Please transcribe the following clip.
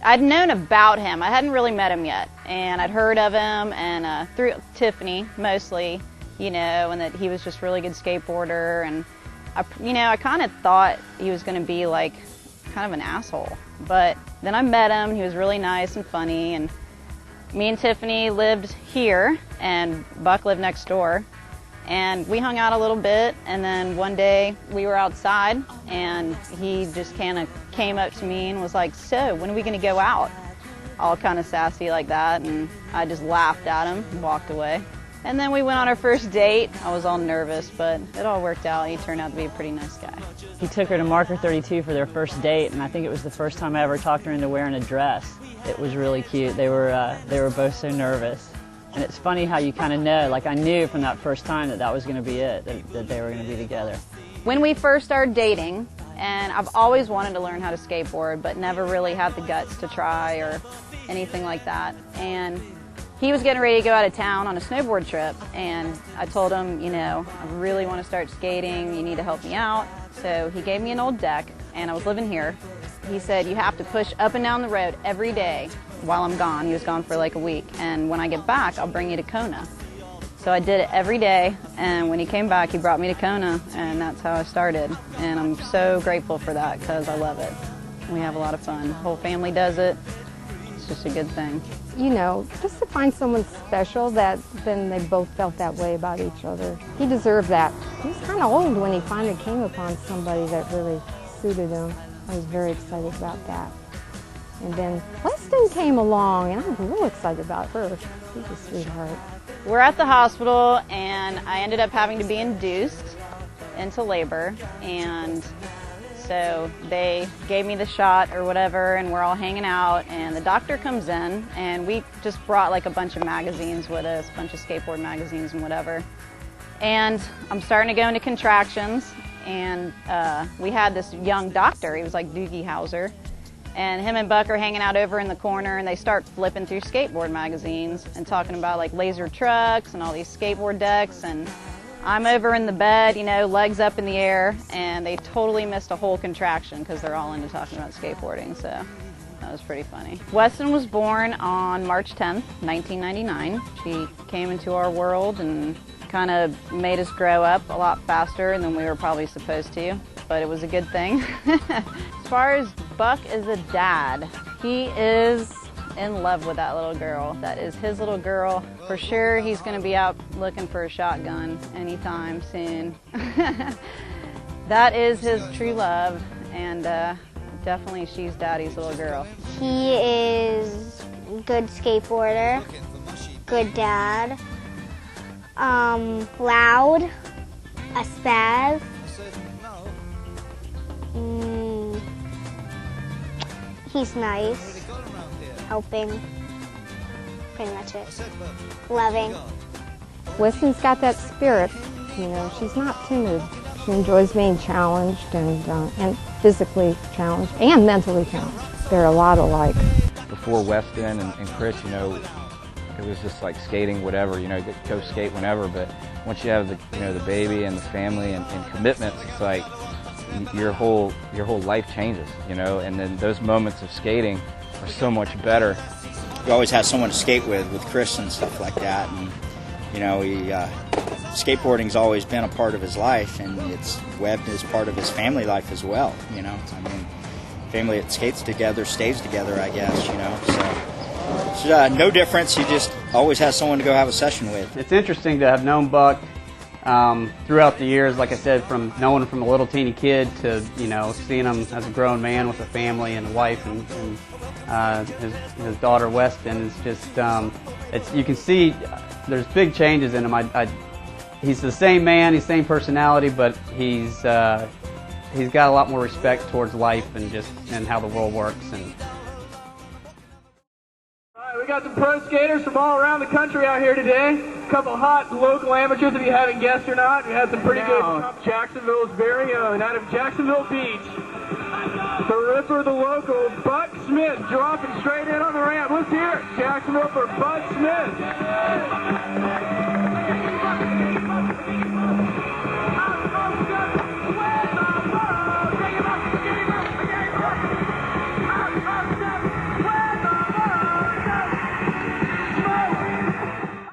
I'd known about him. I hadn't really met him yet, and I'd heard of him, and through Tiffany mostly, you know, and that he was just a really good skateboarder, and I kind of thought he was going to be like kind of an asshole, but then I met him. He was really nice and funny, and me and Tiffany lived here, and Buck lived next door, and we hung out a little bit, and then one day we were outside, and he just kind of came up to me and was like, "So, when are we going to go out?" All kind of sassy like that, and I just laughed at him and walked away. And then we went on our first date. I was all nervous, but it all worked out. He turned out to be a pretty nice guy. He took her to Marker 32 for their first date, and I think it was the first time I ever talked her into wearing a dress. It was really cute. They were both so nervous. And it's funny how you kind of know, like I knew from that first time that was going to be it, that they were going to be together. When we first started dating, and I've always wanted to learn how to skateboard, but never really had the guts to try or anything like that. And he was getting ready to go out of town on a snowboard trip, and I told him, you know, I really want to start skating, you need to help me out. So he gave me an old deck, and I was living here. He said, you have to push up and down the road every day while I'm gone. He was gone for like a week, and when I get back, I'll bring you to Kona. So I did it every day, and when he came back, he brought me to Kona, and that's how I started. And I'm so grateful for that because I love it. We have a lot of fun. The whole family does it. It's just a good thing. You know, just to find someone special that then they both felt that way about each other. He deserved that. He was kind of old when he finally came upon somebody that really suited him. I was very excited about that. And then Weston came along, and I'm real excited about her. She's a sweetheart. We're at the hospital, and I ended up having to be induced into labor, and so they gave me the shot or whatever, and we're all hanging out, and the doctor comes in, and we just brought like a bunch of magazines with us, a bunch of skateboard magazines and whatever. And I'm starting to go into contractions, and we had this young doctor, he was like Doogie Howser, and him and Buck are hanging out over in the corner, and they start flipping through skateboard magazines and talking about like laser trucks and all these skateboard decks, and I'm over in the bed, you know, legs up in the air, and they totally missed a whole contraction because they're all into talking about skateboarding, so that was pretty funny. Weston was born on March 10th, 1999. She came into our world and kind of made us grow up a lot faster than we were probably supposed to, but it was a good thing. As far as Buck as a dad, he is in love with that little girl. That is his little girl. For sure, he's going to be out looking for a shotgun anytime soon. That is his true love, and definitely she's Daddy's little girl. He is a good skateboarder, good dad, loud, a spaz. He's nice, helping, pretty much it, loving. Weston's got that spirit, you know, she's not timid. She enjoys being challenged and physically challenged and mentally challenged. They're a lot alike. Before Weston and Chris, you know, it was just like skating, whatever, you know, go skate whenever, but once you have the, you know, the baby and the family and commitments, it's like your whole life changes, you know, and then those moments of skating are so much better. He always has someone to skate with Chris and stuff like that, and you know, skateboarding's always been a part of his life, and it's webbed as part of his family life as well, you know. I mean, family that skates together stays together, I guess, you know, so it's no difference. He just always has someone to go have a session with. It's interesting to have known Buck throughout the years, like I said, from knowing him from a little teeny kid to, you know, seeing him as a grown man with a family and a wife and his daughter Weston. It's just, you can see there's big changes in him. He's the same man, he's the same personality, but he's got a lot more respect towards life and how the world works. And we got some pro skaters from all around the country out here today. A couple hot local amateurs, if you haven't guessed or not. We had some pretty good Jacksonville's very own, out of Jacksonville Beach. The Ripper, the local, Buck Smith, dropping straight in on the ramp. Let's hear it. Jacksonville for Buck Smith.